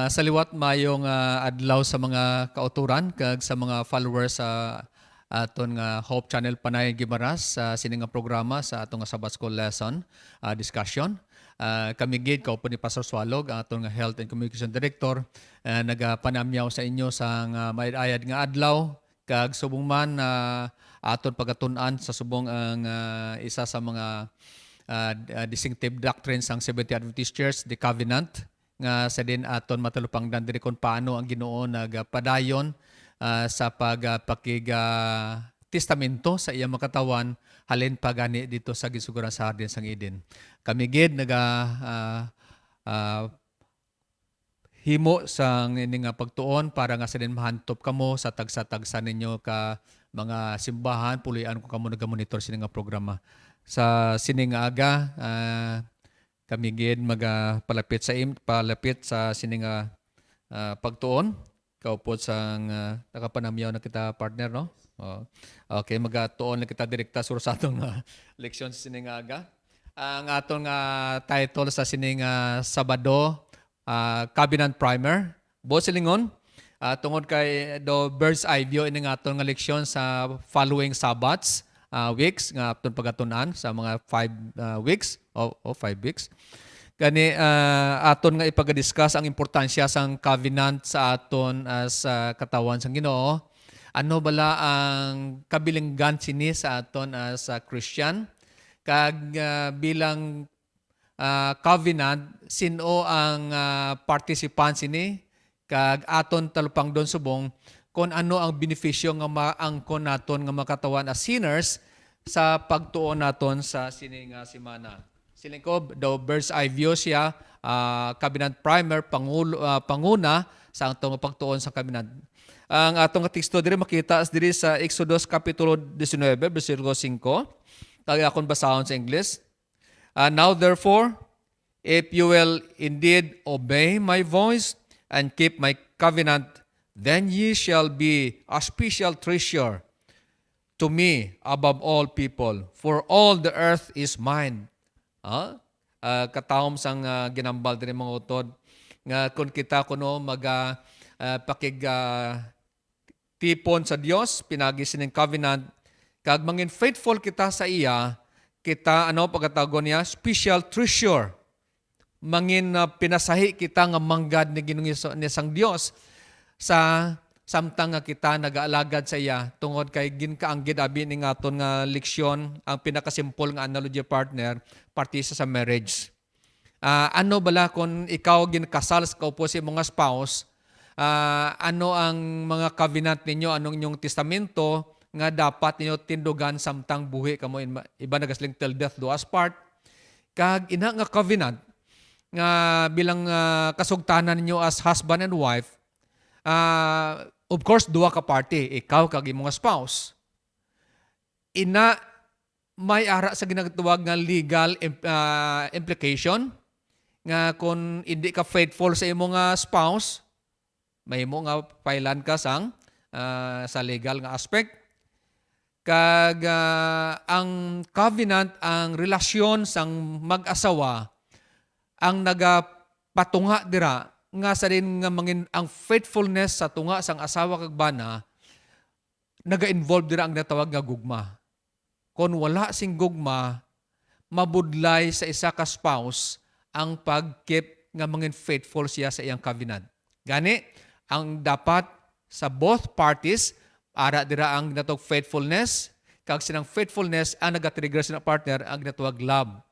Saliwat mayong adlaw sa mga kauturan kag sa mga followers sa aton nga Hope Channel Panay Gimaras sa sini nga programa sa aton nga Sabbath School lesson discussion. Kami gid kaupo ni Pastor Swalog, ang aton nga Health and Communication Director, nagapanamyaw sa inyo sa maayad nga adlaw kag subong man aton pagatun-an sa subong ang isa sa mga distinctive doctrines sang Seventh-day Adventist Church, the Covenant, nga sa din aton matalupangdan diri kung paano ang Ginoo nagpadayon sa pagpakiga testamento sa iyang makatawan halin pagani dito sa gisuguran sa Hardin sang Eden. Kami gid himo sang ini nga pagtuon para nga sa din mahantop kamo sa tagsa-tagsa ninyo ka mga simbahan, pulian kung kamo nagamonitor sini nga programa. Sa sini nga aga, kami gid palapit sa sining pagtuon kaupod sang nakapanamyaw na kita partner, no? Okay, magatuon na kita direkta sur sa atong leksyon sa sining aga. Ang atong title sa sining Sabado, Covenant Primer. Bosilingon, tungod kay do bird's eye view ini nga atong leksyon sa following Sabbaths, weeks nga aton pagatunan sa mga 5 weeks o 5 weeks. Gani aton nga ipag-discuss ang importansya sang covenant sa aton as katawan sang Ginoo. Ano bala ang kabilinggan sini sa aton as Christian? Kag bilang covenant, sino ang participant sini? Kag aton talupang don subong kung ano ang benepisyo nga maangkon naton nga makatawan as sinners sa pagtuon naton sa sini nga semana. Siling ko, the bird's eye view siya, Covenant Primer, panguna sa atong pagtuon sa Covenant. Ang atong teksto diri makita diri sa Exodus Kapitulo 19, versikulo 5. Kaya akong basahon sa English. Now therefore, if you will indeed obey my voice and keep my covenant, then ye shall be a special treasure to me above all people, for all the earth is mine. Katawom sang ginambal din mga utod nga kung kita kuno tipon sa Dios pinagi sining covenant kag mangin faithful kita sa iya, kita pagkatago niya special treasure, mangin pinasahi kita nga manggad ni Ginoong ni sang Dios sa samtang nga kita nag-aalagad sa iya tungod kay ginkaanggid abi ning aton nga leksyon ang pinakasimple nga analogy partner parti sa marriage. Ano bala kung ikaw ginkasal sa kaupo si mga spouse, ano ang mga covenant ninyo, anong inyong testamento nga dapat ninyo tindugan samtang buhi kamo, iba nagasling till death do us part. Kag ina nga covenant nga bilang kasugtanan ninyo as husband and wife, of course, duwa ka party, ikaw kag imong spouse. Ina may ara sa ginatawag nga legal implication nga kung hindi ka faithful sa imong spouse, may mo nga pailan ka sa legal nga aspect. Kag ang covenant, ang relasyon sang mag-asawa, ang nagapatunga dira nga sa rin nga mangin ang faithfulness sa tunga sang asawa kag bana, naga-involve dira ang natawag nga gugma. Kung wala sing gugma, mabudlay sa isa ka spouse ang pag-keep nga mangin faithful siya sa iyang covenant. Gani, ang dapat sa both parties, ara dira ang natawag faithfulness, kag sinang faithfulness ang nagatrigger sa partner ang natawag love.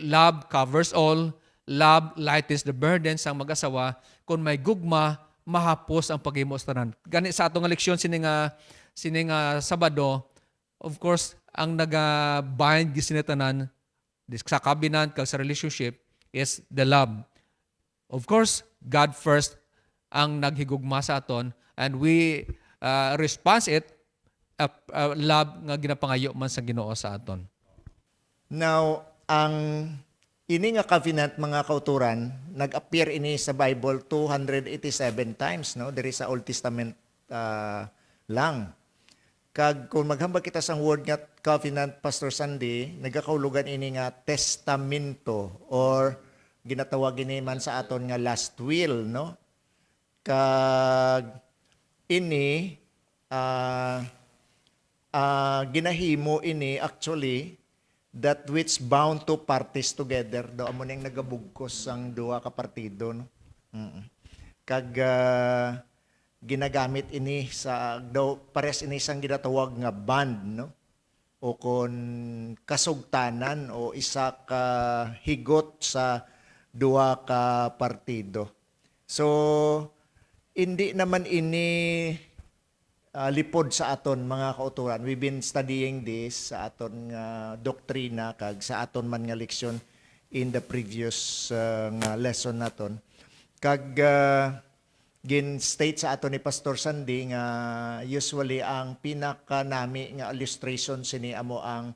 Love covers all. Love lightens the burden sang mag-asawa. Kung may gugma, mahapos ang paghimo sa tanan. Gani sa atong leksyon sining Sabado, of course, ang naga-bind gisinatanan sa covenant kag sa relationship is the love. Of course, God first ang naghigugma sa aton, and we response it love nga ginapangayo man sa Ginoo sa aton. Now, ang ini nga covenant mga kauturan, nag-appear ini sa Bible 287 times, no? Diri sa Old Testament lang. Kag kung maghambal kita sa word nga covenant, Pastor Sandy, nagakaulugan ini nga testamento or ginatawag ini man sa aton nga last will, no? Kag ini ah, ginahimo ini actually that which bound two parties together daw amo ning nagabugkos ang duha ka partido, no. Kag ginagamit ini sa daw pares ini sang ginatawag nga band, no, o kon kasugtanan o isa ka higot sa duha ka partido. So hindi naman ini lipod sa aton mga kauturan. We've been studying this sa aton nga doktrina kag sa aton man nga leksyon in the previous nga lesson naton. Kag gin-state sa aton ni Pastor Sandy nga usually ang pinaka nami nga illustration sini amo ang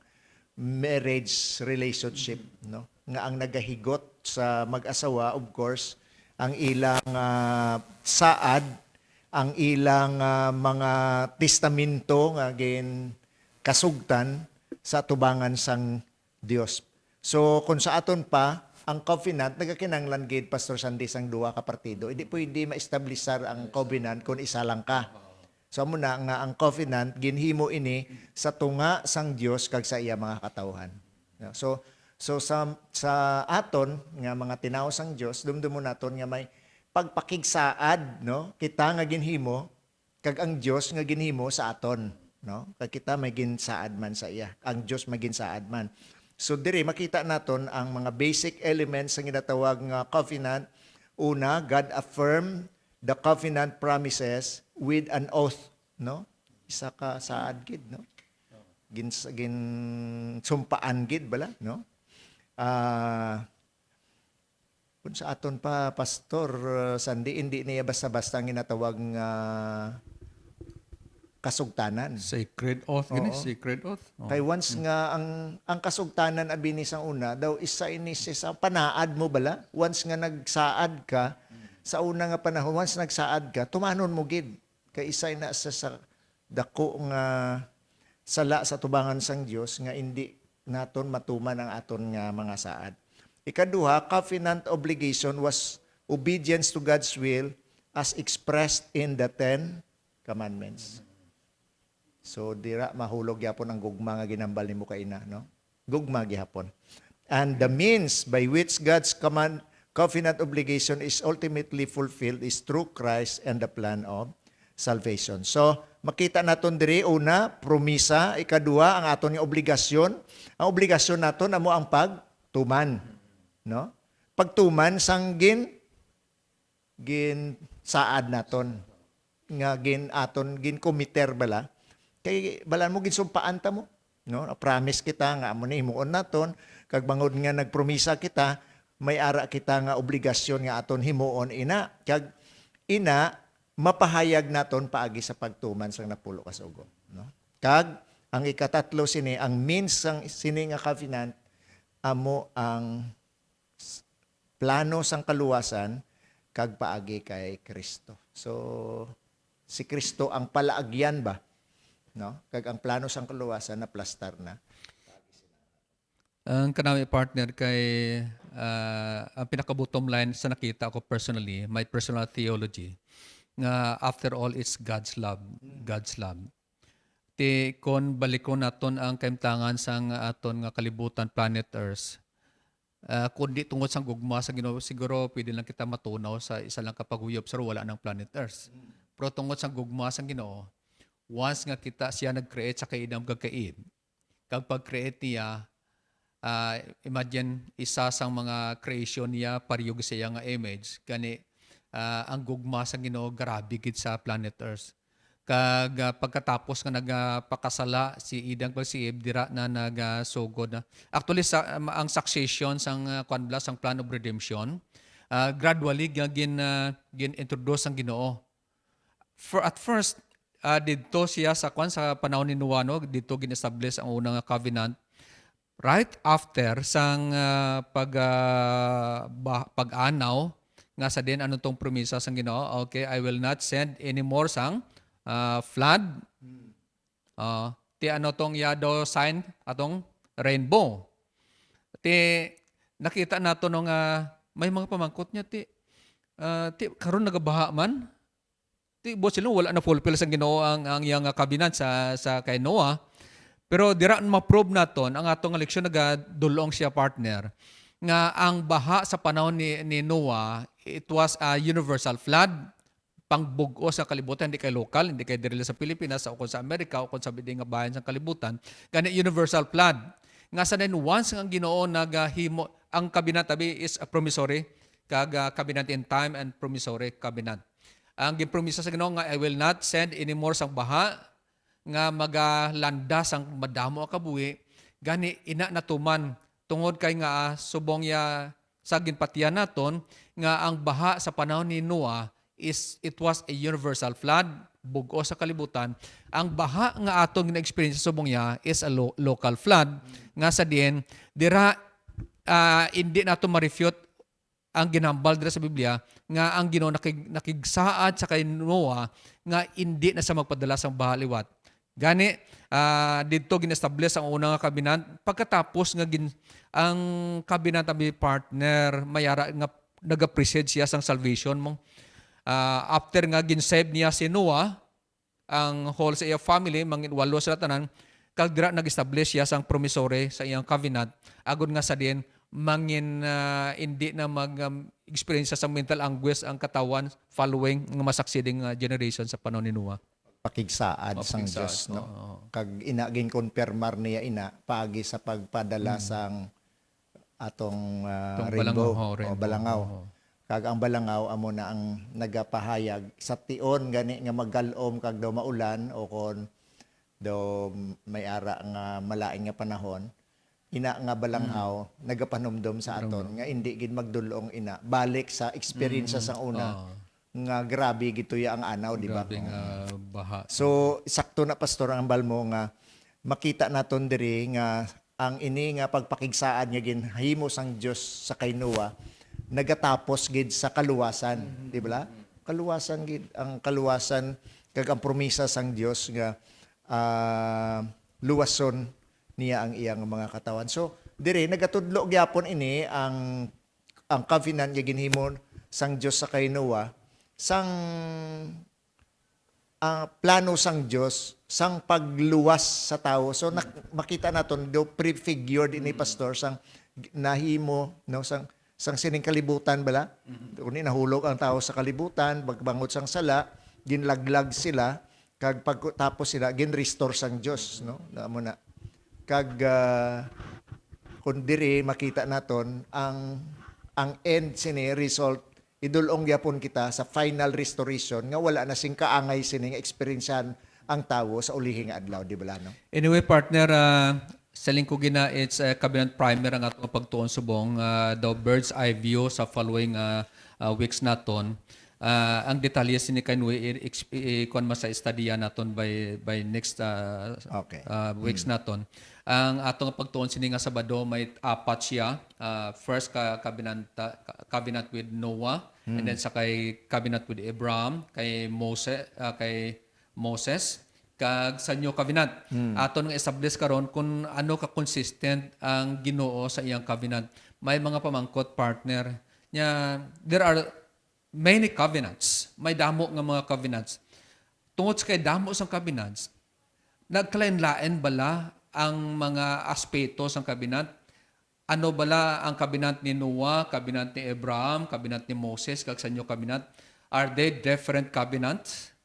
marriage relationship, no? Nga ang nagahigot sa mag-asawa, of course, ang ilang saad, ang ilang mga testamento nga gin kasugtan sa tubangan sang Dios. So kung sa aton pa ang covenant nagakinanglan gid Pastor Sandy sang duha ka partido, hindi pwede ma-establishar ang covenant kung isa lang ka. So muna nga ang covenant ginhimo ini sa tunga sang Dios kag sa iya mga katawhan. So sa aton nga mga tinaw sang Dios, dumdumon naton nga may pagpakigsaad, no, kita nga ginhimo kag ang Dios nga ginhimo sa aton, no, kag kita may ginsaad man sa iya, ang Dios may ginsaad man. So diri makita naton ang mga basic elements sa ginatawag nga covenant. Una, God affirmed the covenant promises with an oath, no, isa ka saad gid, no, gin sumpaan gid bala, no. Kung sa aton pa, Pastor Sandy, hindi niya basta-basta ang ginatawag nga kasugtanan. Sacred oath, gani, Oo. sacred oath. Oh. Kay once nga ang kasugtanan abini sang una, daw isa ini sa panaad mo bala. Once nga nagsaad ka, sa una nga panahon, once nagsaad ka, tumanon mo gid. Kay isa na sa dako nga sala sa tubangan sang Dios nga hindi naton matuman ang aton nga mga saad. Ikaduha, covenant obligation was obedience to God's will as expressed in the 10 Commandments. So dira mahulog yapon ang gugma nga ginambal nimo kay ina, no? Gugma gihapon. And the means by which God's covenant obligation is ultimately fulfilled is through Christ and the plan of salvation. So makita naton diri una, promisa, ikaduha ang aton nga obligasyon. Ang obligasyon naton amo ang pagtuman, no? Pagtuman sang gin saad naton nga gin komiter bala. Kay balan mo ginsumpaan ta mo, no? Promise kita nga amo ni himuon naton kag bangod nga nagpromisa kita, may ara kita nga obligasyon nga aton himuon ina. Kag ina mapahayag naton paagi sa pagtuman sang napulo ka sugo, no? Kag ang ikatatlo sini ang means sang sini nga covenant amo ang plano sang kaluwasan kag paagi kay Kristo. So si Kristo ang palaagyan ba, no? Kag ang plano sang kaluwasan na plastar na. Ang kanami partner kay ang pinaka-bottom line sa nakita ko personally, my personal theology, nga after all it's God's love, God's love. Ti kon balikon naton ang kaimtangan sang aton nga kalibutan planet Earth. Kundi tungod sang gugma sa Ginoo siguro pwede lang kita matunaw sa isa lang kapaguyop sa wala ng planet Earth. Pero tungod sang gugma sang Ginoo, once nga kita siya nag-create sa kaidam kagkaid, kag pag-create niya, imagine isa sang mga creation niya pariyog sa iya nga image, kani ang gugma sang Ginoo grabe gid sa planet Earth. Kag pagkatapos nga nagpakasala si Idang pag si Eve dira na nagasugod na. Actually ang succession sang kwan sang plan of redemption gradually gin introduce ang Ginoo. At first didto siya sa kwan sa panahon ni Noah, no, didto gin-establish ang unang covenant. Right after sang pag-anaw nga sa din anong tong promisa sang Ginoo, okay, I will not send any more sang flood. Ti ano tong yado sign atong rainbow. Ti nakita nato no nga may mga pamangkot niya ti karon nagabaha man Tibo sila wala na fulfill sa Ginoo ang iyang kabinet sa kay Noah. Pero dira ma-prove naton ang atong leksyon nagadulong siya partner nga ang baha sa panahon ni Noah, it was a universal flood, pangbugo sa kalibutan, hindi kay local, hindi kay diri sa Pilipinas o kung sa Amerika o kung sa biding nga bayan sa kalibutan, gani universal flood. Nga sa then once ang Ginoo naghimo ang kabinet tabi is a promissory kag covenant in time and promissory covenant. Ang gipromisa sa Ginoo nga I will not send anymore sang baha nga magalandas ang madamo a kabuhi, gani ina natuman tungod kay nga subong ya sa ginpatiyan naton nga ang baha sa panahon ni Noah it was a universal flood, bugo sa kalibutan. Ang baha nga atong gina-experience sa subong ya is a local flood nga sa diin dira hindi nato ma-refute ang ginambal dira sa Biblia nga ang Ginoo nakigsaad sa kay Noah nga hindi na sa magpadala sang bahaliwat. Gani didto gin-establish ang unang nga kabinet pagkatapos nga ang kabinet tabi partner mayara nga nag-appreciate siya sang salvation mo. After nga gin-save niya si Noah, ang whole sa iyang family, mangin walo sila tanan, kag dira nag-establish siya sang promissory sa iyang covenant agud nga sa diin mangin hindi na mag-experience sa mental anguish ang katawan following nga masaksiding generation sa panahon ni Noah. Pakigsaad sang Pakigsaad, Dios, no? oo. Kag ina gin konfirmar niya ina paagi sa pagpadala sang atong Tong rainbow balangaw, o rainbow, balangaw. oo. Kag ang balangaw amo na ang nagapahayag sa tion gani nga maggalom kag daw maulan o kon daw may ara nga malaing nga panahon. Ina nga balangaw nagapanumdom sa aton nga hindi gid magdulong ina balik sa experience sa una nga grabe gituya ang anaw, di ba? Grabe nga baha. So sakto na pastor ang balmo nga makita naton diri nga ang ini nga pagpakigsaan nga ginhimo sang Dios sa kay Noah nagatapos gid sa kaluwasan, di ba? Kaluwasan gid ang kaluwasan kag ang promisa sang Dios nga luwason niya ang iyang mga katawan. So diri nagatudlo gyapon ini ang covenant nga ginhimo sang Dios sa kay Noah sang plano sang Dios sang pagluwas sa tao. So makita naton do prefigured ini pastor sang nahimo no sang sining kalibutan bala. Kuni nahulog ang tao sa kalibutan, pagbangot sang sala, ginlaglag sila kag pagtapos sila gin-restore sang Dios, no? Namo na. Kag kun diri makita naton ang end sini result idulong gyapon kita sa final restoration nga wala na sing kaangay sining experiencean ang tawo sa ulihing adlaw, di ba no? Anyway, partner, sa lingkod gina, it's a cabinet primer ang atong pagtuon subong the bird's eye view sa following weeks naton. Ang detalye sini kanwe ikon mas sa estadya naton by next Okay. weeks naton. Ang atong pagtuon sini nga Sabado may apat siya. First cabinet with Noah, and then sa kay cabinet with Abraham, kay Moses, kag sa inyo covenant. Aton nga establish karon kung ano ka consistent ang Ginoo sa iyang covenant. May mga pamangkot partner nya there are many covenants. May damo nga mga covenants. Tungod sa kay damo sang covenants, nagkalain-lain bala ang mga aspeto sang covenant. Ano bala ang covenant ni Noah, covenant ni Abraham, covenant ni Moses, kag sa inyo covenant? Are they different covenants?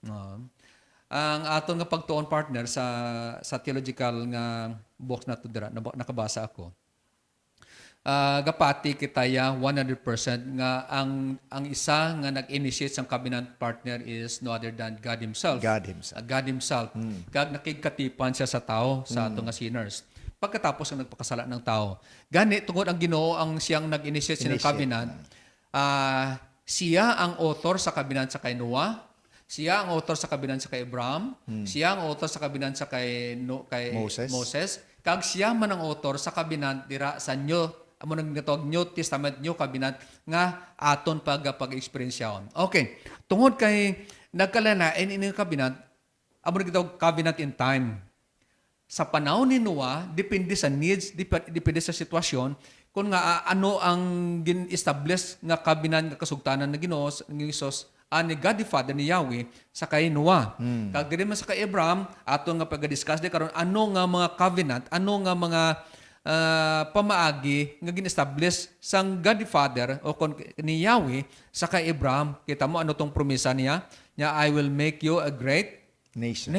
Ang aton nga pagtuon partner sa theological nga box na to dira nakabasa ako. Gapati kitaya 100% nga ang isa nga nag-initiate sang covenant partner is no other than God himself. God himself. God himself. Kag nakigkatipan siya sa tao, sa ato nga sinners. Pagkatapos ang nagpakasala ng tao. Gani tungod ang Ginoo ang siyang nag-initiate sa covenant. Siya ang author sa covenant sa kay Noah. Siya ang author sa covenant sa kay Abraham. Siya ang author sa covenant sa kay Moses. Kag siya man ang author sa covenant dira sa amo nang gitawag New Testament, New Covenant nga aton pag-experienceon. Okay. Tungod kay nagkalanain ini covenant, amo nang gitawag covenant in time. Sa panahon ni Noah, depende sa needs, depende sa sitwasyon, kung nga ano ang gin-establish nga covenant nga kasugtanan na Ginoo ng Hesus ani God the Father ni Yahweh sa kay Noah. Kag diri man sa kay Abraham ato nga pag-discuss di karon ano nga mga covenant, ano nga mga pamaagi nga gin-establish sang God the Father o ni Yahweh sa kay Abraham. Kita mo ano tong promesa niya? I will make you a great Nation.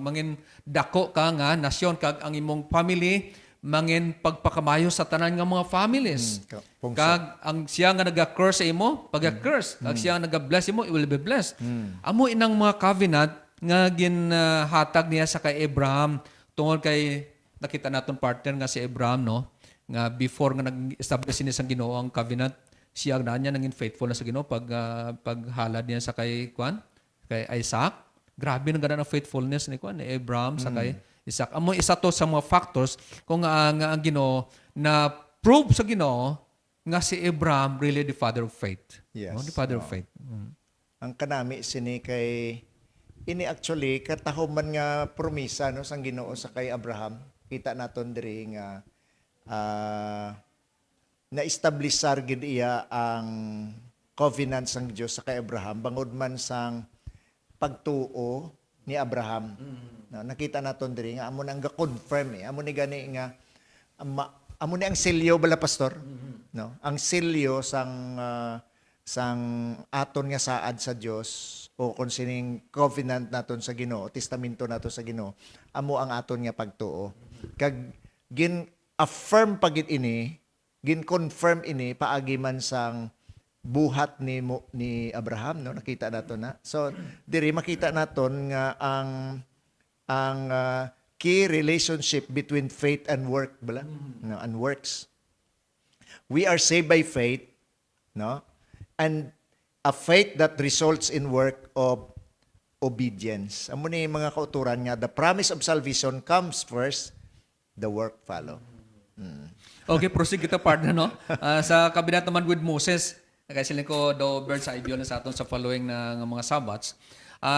mangin dako ka nga nasyon kag ang imong family mangin pagpakamayo sa tanan nga mga families. Pungso. Kag ang siya nga naga-curse sa imo, pag-curse. Kag siya nga naga-bless imo, it will be blessed. Amo inang mga covenant nga ginhatag niya sa kay Abraham tungod kay nakita naton partner nga si Abraham no, nga before nga nag-establish niya sa Ginoo ang covenant, siya na niya nangin faithful na sa Ginoo paghalad niya sa kay kay Isaac. Grabe na ganda ng faithfulness ni Abraham sa kay Isaac. Amo isa to sa mga factors kung nga ang Ginoo na prove sa Ginoo nga si Abraham really the father of faith. Yes. No? The father of faith. Ang kanami sini kay ini actually katahuman nga promisa no sang Ginoo sa kay Abraham. Kita naton diri nga na-establishar gid iya ang covenant sang Dios sa kay Abraham bangod man sang pagtuo ni Abraham. No, nakita naton diri nga amo nang ga-confirm amo ni gani nga amo ni ang selyo bala pastor. No, ang selyo sang aton nga saad sa Dios o kung sining covenant naton sa Ginoo, testamento naton sa Ginoo, amo ang aton nga pagtuo. Kag gin-affirm pagit ini, gin-confirm ini paagi man sang buhat ni Abraham no, nakita naton na. So diri makita naton nga ang key relationship between faith and work bala, no, and works. We are saved by faith, no? And a faith that results in work of obedience. Amo ni mga kauturan nga the promise of salvation comes first, the work follow. Okay, proceed kita partner no. Sa kabinet naman with Moses, kaya siling ko do bird's eye view na sa aton sa following na nga mga Sabbats.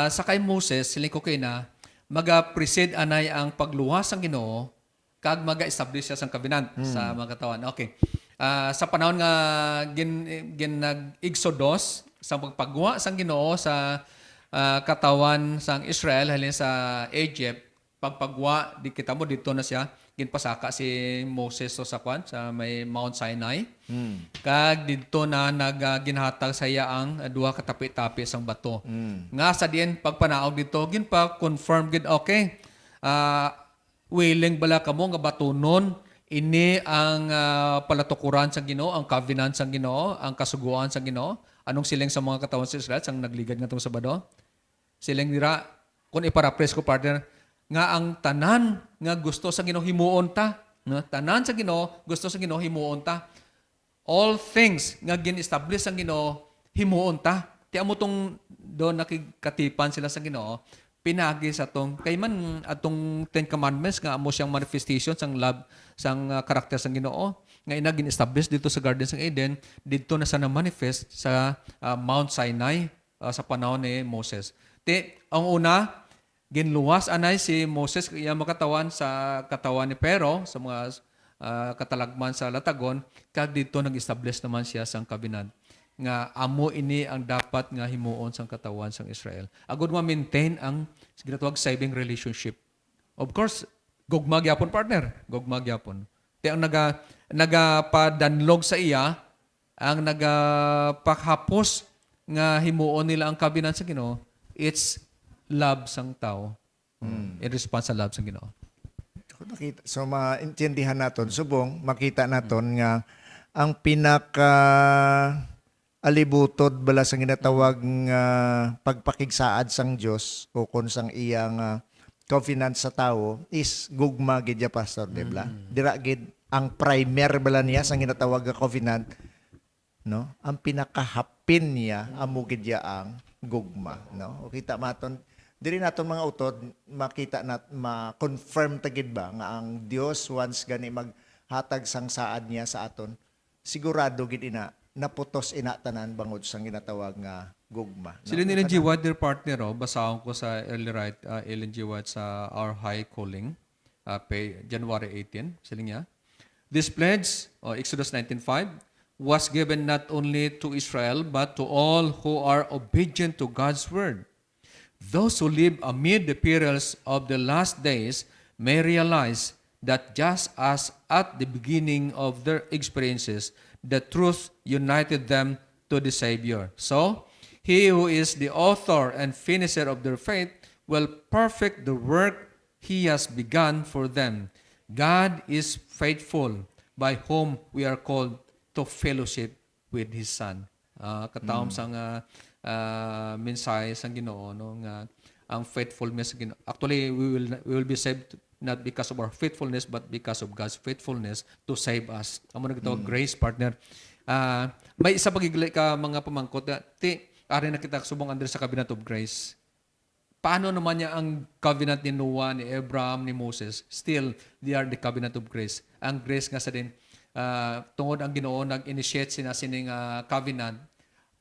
Sa kay Moses, siling ko kay na maga-precede anay ang pagluwas ang Ginoo kag maga-establish siya sang covenant sa mga katawan. Okay. Sa panahon nga nag-Exodus sa pagpagwa sang Ginoo sa katawan sang Israel halin sa Egypt, pagpagwa di kita mo dito na siya ginpasaka si Moses sa sa may Mount Sinai. Kag dito na ginhatag sa iya ang duha ka tapi-tapi sang bato. Nga sa diin pagpanaog dito ginpa confirm gid okay. Willing bala kamo nga batunon ini ang palatukuran sa Ginoo, ang covenant sa Ginoo, ang kasuguan sa Ginoo. Anong siling sa mga katawan sa Israel sang nagligad nga tong Sabado? Siling dira kun iparaphrase ko partner nga ang tanan nga gusto sa Ginoo himuon ta, no? Tanan sa Ginoo gusto sa Ginoo himuon ta. All things nga gin-establish ang Ginoo himuon ta. Ti amo tong do nakikatipan sila sa Ginoo pinagi sa tong kay man atong Ten Commandments nga amo siyang manifestation sang love sang karakter sang Ginoo nga ina gin-establish dito sa Garden sang Eden, dito na sa na-manifest sa Mount Sinai sa panahon ni Moses. Ti ang una ginluwas anay si Moses iya makatawan sa katawan ni Pero sa mga katalagman sa latagon kag dito nag-establish naman siya sang covenant nga amo ini ang dapat nga himuon sang katawan sang Israel. Agud ma-maintain ang ginatawag saving relationship. Of course, gugma gyapon partner, gugma gyapon. Ti ang nagapadanlog sa iya ang nagapakhapos nga himuon nila ang covenant sa Ginoo, it's love sang tao. In response sa love sang Ginoo. So maintindihan naton, subong makita naton nga ang pinaka alibutod bala sang ginatawag nga pagpakigsaad sang Dios o kon sang iyang covenant sa tao is gugma gid ya pastor, di ba? Dira gid ang primer bala niya sang ginatawag nga covenant, no? Ang pinakahapin niya amo gid ya ang gugma, no? O kita maton diri naton mga utod makita nat ma-confirm tagid ba nga ang Dios once gani maghatag sang saad niya sa aton, sigurado gid ina naputos ina tanan bangod sang ginatawag nga gugma. No? Sila Ellen G. White, their partner, basahon ko sa Ellen G. White sa Our High Calling, January 18, sila niya. This pledge, Exodus 19:5, was given not only to Israel but to all who are obedient to God's word. Those who live amid the perils of the last days may realize that just as at the beginning of their experiences, the truth united them to the Savior. So, He who is the author and finisher of their faith will perfect the work He has begun for them. God is faithful, by whom we are called to fellowship with His Son. Katawam sang mensahe sang Ginoo no nga ang faithfulness sa Ginoo. Actually, we will be saved not because of our faithfulness but because of God's faithfulness to save us. Amo na gitawag grace, partner. May isa pagigli ka mga pamangkot ari na kita subong under sa covenant of grace. Paano naman niya ang covenant ni Noah, ni Abraham, ni Moses? Still, they are the covenant of grace. Ang grace nga sa din, tungod ang Ginoo nag-initiate sining covenant,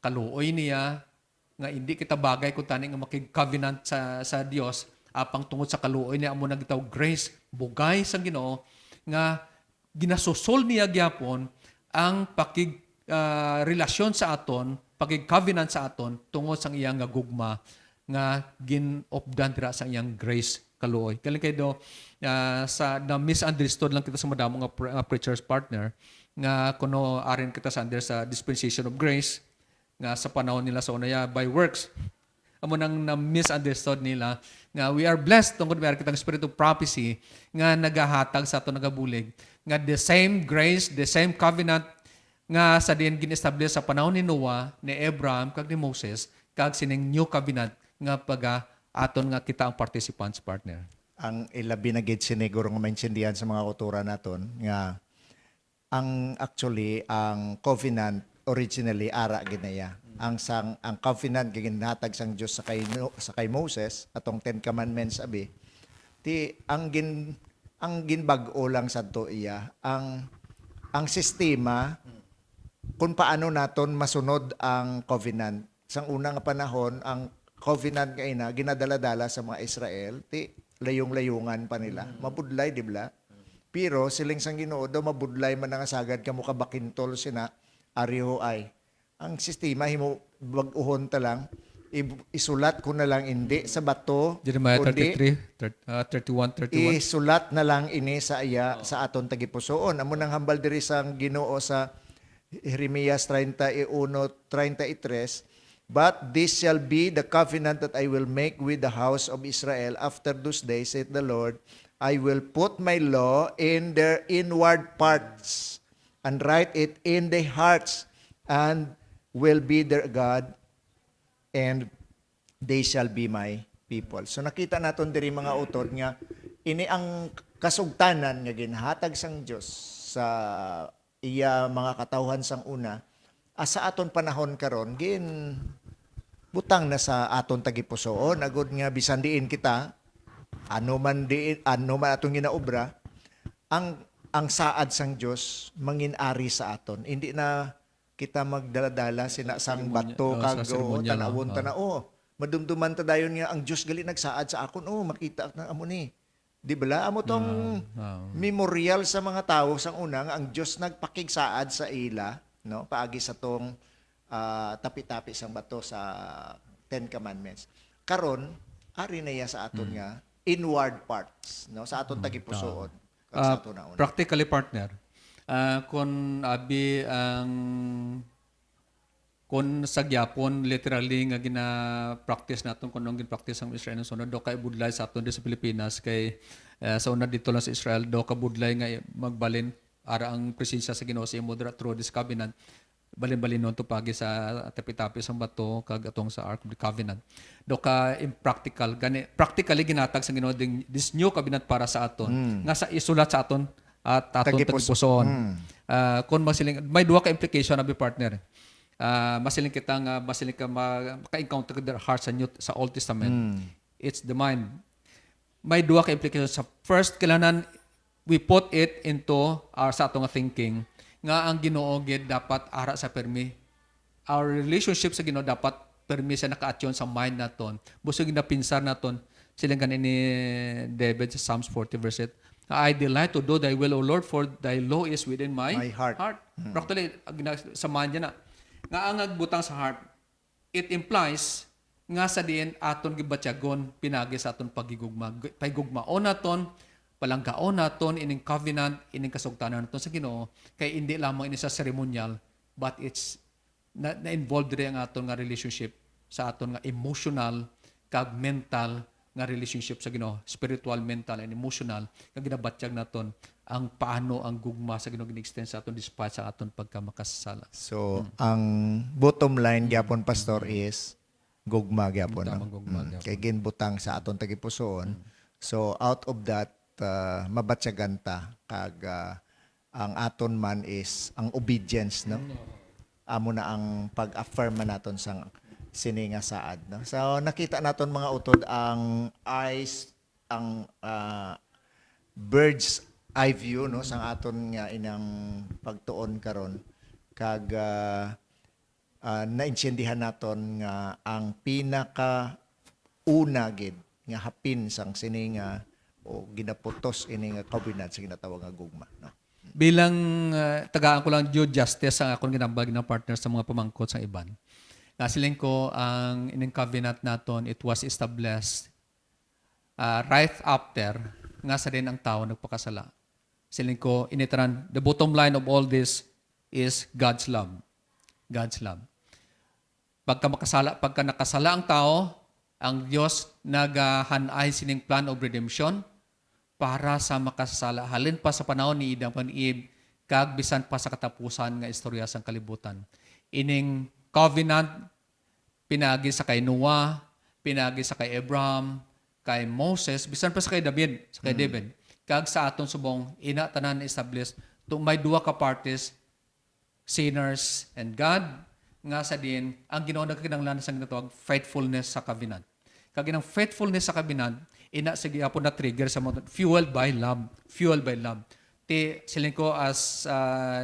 kaluoy niya, nga hindi kita bagay kung tani nga makig-covenant sa Dios, apang tungod sa kaluoy niya, amo nagitaw grace, bugay sa Ginoo, nga ginasosol niya gyapon ang relasyon sa aton, pakig-covenant sa aton, tungod sa iyang nga gugma, nga gin-opdan dira sa iyang grace kaluoy. Kaya kayo sa na misunderstood lang kita sa madamo nga preacher's partner, nga kuno arin kita sa under sa dispensation of grace, nga sa panahon nila sa unaya by works. Amo nang na-misunderstood nila nga we are blessed tungod meron kitang spirit of prophecy nga nagahatag sa ato nagabulig nga the same grace, the same covenant nga sa din gin-establish sa panahon ni Noah, ni Abraham, kag ni Moses, kag sining new covenant nga aton nga kita ang participants, partner. Ang ilabi na gid siniguro nga maintindihan sa mga kultura naton nga ang covenant originally ara ginaya. Ang covenant giginhatag sang Dios sa kay Moses atong 10 commandments abi. Ang ginbag-o lang sadto iya ang sistema kung paano naton masunod ang covenant. Sang una nga panahon, ang covenant nga ina, ginadala-dala sa mga Israel, layong-layungan pa nila. Mabudlay, di ba? Pero siling sang Ginoo daw mabudlay man nga sagad kamo kabakintol sina ariho ay. Ang sistema himo bag-uhon ta lang, isulat ko na lang hindi sa bato, Jeremiah kundi 31. isulat na lang ini sa sa aton tagipusoon. Amo nang hambal diri sang Ginoo sa Jeremias 31:33, but this shall be the covenant that I will make with the house of Israel after those days, saith the Lord. I will put my law in their inward parts and write it in their hearts, and will be their God, and they shall be my people. So nakita naton diri mga utod nga ini ang kasugtanan nga ginhatag sang Dios sa iya mga katawhan sang una, sa aton panahon karon butang na sa aton tagipusoon agud nga bisan diin kita ano man atong ginaobra ang saad sang Dios mangin-ari sa aton. Hindi na kita magdaladala sina sang bato kag tanawon tanao. Madumduman ta dayon nga ang Dios gali nagsaad sa akon, makita na amo ni. Di ba? Amo tong memorial sa mga tao sang una nga ang Dios nagpakigsaad sa ila, no? Paagi sa tong tapi-tapi sang bato sa 10 commandments. Karon ari na ya sa aton nga inward parts, no? Sa aton tagipusoon. Sa aton na una. Practically, partner, kung abi ang kung sa gyapon literally nga gina-practice naton kung anong gin-practice ang Israel ng sunod do kay budlay sa aton sa Pilipinas kay sa una dito lang sa Israel do ka budlay nga magbalin ara ang presensya sa Ginoo sa imo through this covenant balin-balin non to pagi sa tapi-tapi sang bato kag atong sa Ark of the Covenant do ka impractical practically ginatag sa Ginoo this new covenant para sa aton nga sa isulat sa aton at aton tagipusoon. Kung may duha ka implication abi partner. Masiling ka maka-encounter their hearts sa Old Testament. It's the mind. May duha ka implication. Sa first, kailangan we put it into sa atong thinking nga ang Ginoo gid dapat ara sa permi. Our relationship sa Ginoo dapat permi sa naka-attune sa mind naton. Busog na pinsar naton silang ganin ni David sa Psalms 40 verse 8. I delight to do thy will, O Lord, for thy law is within my, My heart. Practically, samahan niya na. Nga ang agbutang sa heart, it implies nga sa diin aton gibatyagon pinagi sa aton pagigugma. Paigugmaon naton, palanggaon naton ining covenant, ining kasugtanan naton sa Ginoo, kay hindi lamang ini sa ceremonial, but it's na-involved rin ang aton nga relationship sa aton nga emotional kag mental nga relationship sa Ginoo, spiritual, mental, and emotional, kag ginabatyag naton ang paano ang gugma sa Ginoo gini-extend sa aton despite sa aton pagkamakasala. So, ang bottom line gyapon pastor is gugma gyapon. Tamang No? gugma gyapon. Kay ginbutang sa aton tagipusoon. So, out of that, mabatyagan ta kag ang aton man is ang obedience, no? Amo na ang pag-affirm man naton sang sini nga saad, no? So, nakita naton mga utod ang eyes, ang bird's eye view, no, sang aton nga inang pagtuon karon kag naintindihan naton nga ang pinaka una gid nga hapin sang sini nga o ginaputos ini nga covenant sa ginatawag nga gugma, no. Bilang tagaan ko lang due justice ang akong ginambag ng partner sa mga pamangkot sa iban. Nasiling ko ang ining covenant naton, it was established right after nga sa din ang tao nagpakasala. Siling ko, initaran, the bottom line of all this is God's love. God's love. Pagka nakasala ang tao, ang Diyos naghanay sining plan of redemption para sa makasala. Halin pa sa panahon ni Adam and Eve, kag bisan pa sa katapusan nga istorya sang kalibutan. Ining covenant, pinagi sa kay Noah, pinagi sa kay Abraham, kay Moses, bisan pa sa kay David, kag sa aton subong, ina tanan establish, may duwa ka parties, sinners and God, nga sa din, ang Ginoo nagkinahanglan sa ginatawag faithfulness sa covenant. Kag inang faithfulness sa covenant, ina sige apo na trigger sa mga fueled by love, fueled by love. Ti siling ko as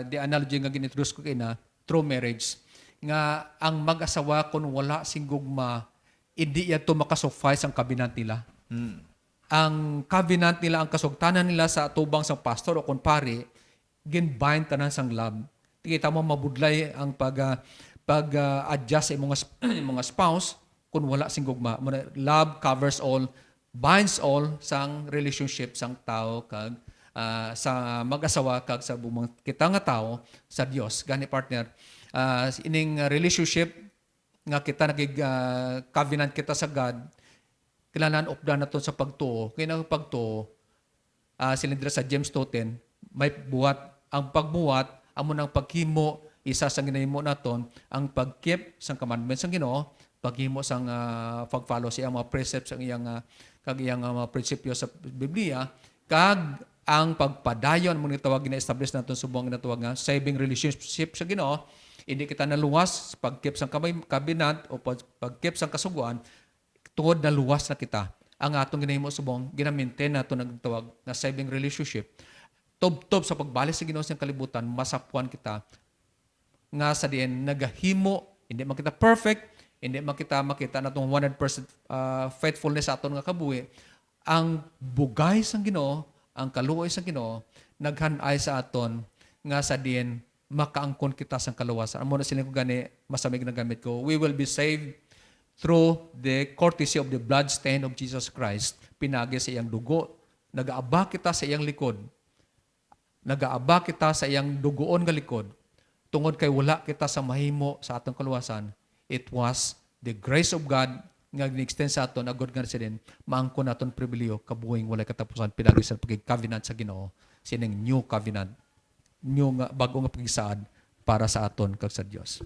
the analogy nga ginintroduce ko kina through marriage nga ang mag-asawa kun wala sing gugma, hindi yato makasuffice ang covenant nila. Ang covenant nila, ang kasugtanan nila sa tubang sang pastor o kumpare, ginbind tanan sang love. Kita mo mabudlay ang pag-adjust sa mga spouse kung wala sing gugma. Love covers all, binds all sang relationship sang tao kag sa mag-asawa kag sa bumang kita nga tao sa Dios. Gani partner, ining relationship nga kita covenant kita sa God, kailangan updan naton sa pagtuo. Kaya ng pagtuo, silindra sa James 2:10, may buhat. Ang pagbuhat, amo ng paghimo, isa sa ginahimo naton, ang pagkeep sang commandments sang Ginoo, paghimo sang pag-follow sa iyang mga precepts, ang iyang kag iyang mga prinsipyo sa Biblia, kag ang pagpadayon mo nitawag gina-establish naton subong ginatawag nga saving relationship sa Ginoo, hindi kita naluwas sa pagkeep sang covenant o pagkeep sang kasuguan, tungod na luwas na kita. Ang atong ginahimo subong, gina-maintain nato nagtawag na saving relationship. Tob-tob sa pagbalik sa Ginoo sa kalibutan, masapuan kita nga sa diin nagahimo, hindi man kita perfect, hindi man kita makita natong 100% faithfulness sa aton nga kabuhi. Ang bugay sang Ginoo, ang kaluoy sang Ginoo, naghanay sa aton nga sa diin makaangkon kita sang kaluwasan. Amo na sila ko gani masamig na gamit ko. We will be saved through the courtesy of the blood stain of Jesus Christ. Pinagi sa iyang dugo. Nag-aaba kita sa iyang likod. Nag-aaba kita sa iyang dugoon nga likod. Tungod kay wala kita sa mahimo sa atong kaluwasan. It was the grace of God nga gi-extend sa aton, agod nga sa din, maangkon naton pribilehyo, kabuhing walay katapusan, pinagi sa pagig-covenant sa Ginoo, sining new covenant, new nga, bago nga pagisaad para sa aton kag sa Dios.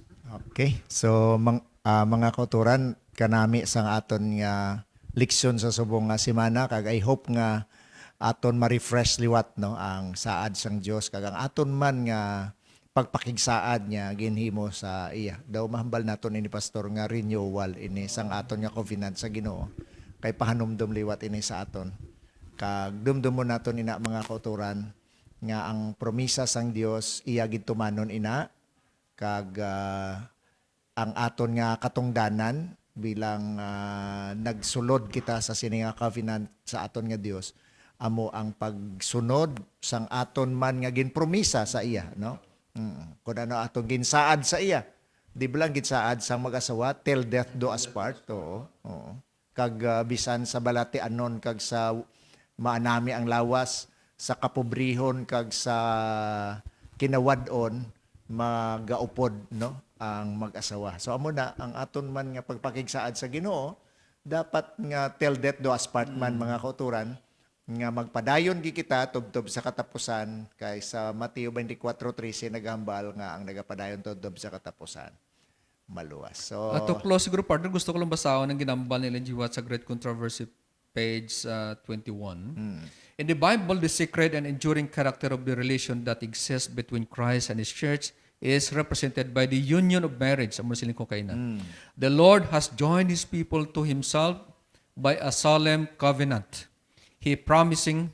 Okay. So mga kauturan, kanami sang aton nga leksyon sa subong nga semana, kag I hope nga aton ma-refresh liwat, no, ang saad sang Dios kag ang aton man nga pagpakigsaad niya ginhimo sa iya. Daw mahambal naton ini pastor nga renewal ini sang aton nga covenant sa Ginoo, kay pahanumdum liwat ini sa aton. Kag dumdumon naton ina mga kauturan nga ang promisa sang Dios iya gid tumanon ina, kag ang aton nga katungdanan bilang nagsulod kita sa sini nga covenant sa aton nga Dios, amo ang pagsunod sang aton man nga ginpromisa sa iya, no? Kung ano atong ginsaad sa iya. Di ba lang ginsaad sang mag-asawa, till death do us part, oo. Oo. Kag bisan sa balati anon kag sa maanami ang lawas, sa kapobrihon kag sa kinawad-on magaupod, no, ang mag-asawa. So amo na ang aton man nga pagpakigsaad sa Ginoo, dapat nga till death do us part man mga kauturan, nga magpadayon gi kita tubtob sa katapusan, kay sa Mateo 24:13 naghambal nga ang nagapadayon tubtob sa katapusan maluwas. So To close siguro, partner, gusto ko lang basahon ang ginambal ni Ellen G. White sa Great Controversy, page 21. In the Bible, the sacred and enduring character of the relation that exists between Christ and His church is represented by the union of marriage. Amo siling ko kainan. The Lord has joined His people to Himself by a solemn covenant. He promising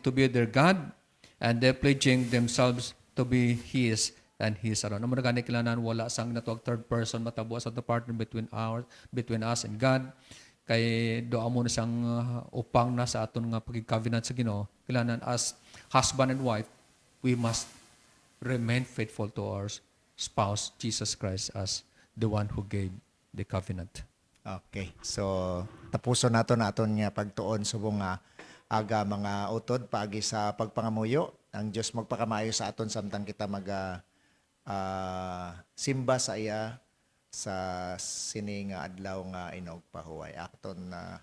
to be their God, and they pledging themselves to be His and His alone. Amo na gani kilanan wala sang natuag third person matabo sa the partner between us and God. Kay doa mo na siyang upang na sa aton nga pagig-covenant sa Ginoo. Kilanan as husband and wife, we must remain faithful to our spouse, Jesus Christ, as the one who gave the covenant. okay. So tapuson naton nga pagtuon subong nga aga mga utod paagi sa pagpangamuyo. Ang Dios magpakamayo sa aton samtang kita simba sa iya sa sini nga adlaw nga inog pahuway akton na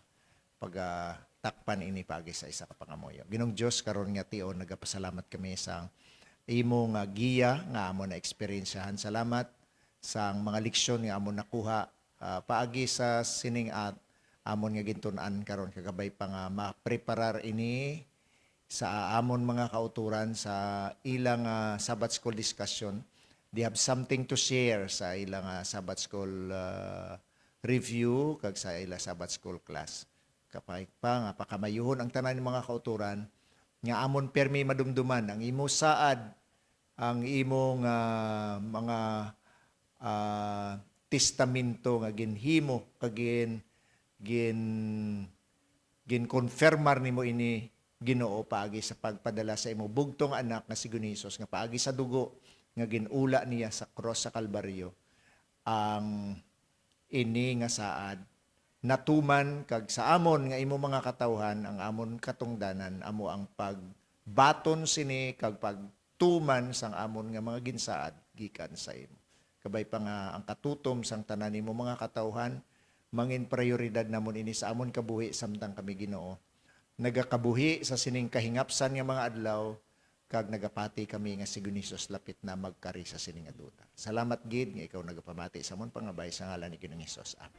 pagatakpan ini pagi sa isa ka pangamuyo. Ginong Dios karon nga tion nagapasalamat kami sa imo nga giya nga amo na eksperyensyahan. Salamat sang mga leksyon nga amo nakuha paagi sa sining at amon nga gintun-an karon kagabay pa nga mapreparar ini sa amon mga kauturan sa ilang Sabbath school discussion. They have something to share sa ilang Sabbath school review kag sa ilang Sabbath school class. Kapay pa nga pakamayuhon ang tanan ng mga kauturan nga amon permi madumduman ang imo saad, ang imong mga testamento nga ginhimo kag ginkonfirmar nimo ini Ginoo paagi sa pagpadala sa imo bugtong anak nga si Gunisos nga paagi sa dugo nga ginula niya sa cross sa Kalbaryo, ang ini nga saad natuman kag sa amon nga imo mga katawhan, ang amon katungdanan amo ang pagbaton sini kag pagtuman sang amon nga mga ginsaad gikan sa imo. Kabay pa nga ang katutom sang tanan nimo mga katawhan mangin prioridad namon ini sa amon kabuhi samtang kami Ginoo nagakabuhi sa sining kahingapsan nga mga adlaw kag nagapati kami nga si Gunisos lapit na magkari sa sining aduna. Salamat gid nga ikaw nagapamati sa amon pangabay sa ngalan ni Ginoong Hesus. Amen.